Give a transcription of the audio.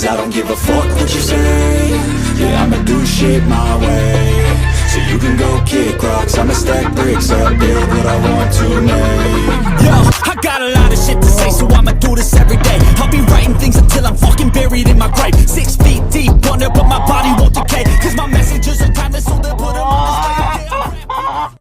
'cause I don't give a fuck what you say. Yeah, I'ma do shit my way. So you can go kick rocks, I'ma stack bricks up, build what I want to make. Yo, I got a lot of shit to say, so I'ma do this every day. I'll be writing things until I'm fucking buried in my grave. 6 feet deep under, but my body won't decay, 'cause my messages are timeless, so they'll put them on display.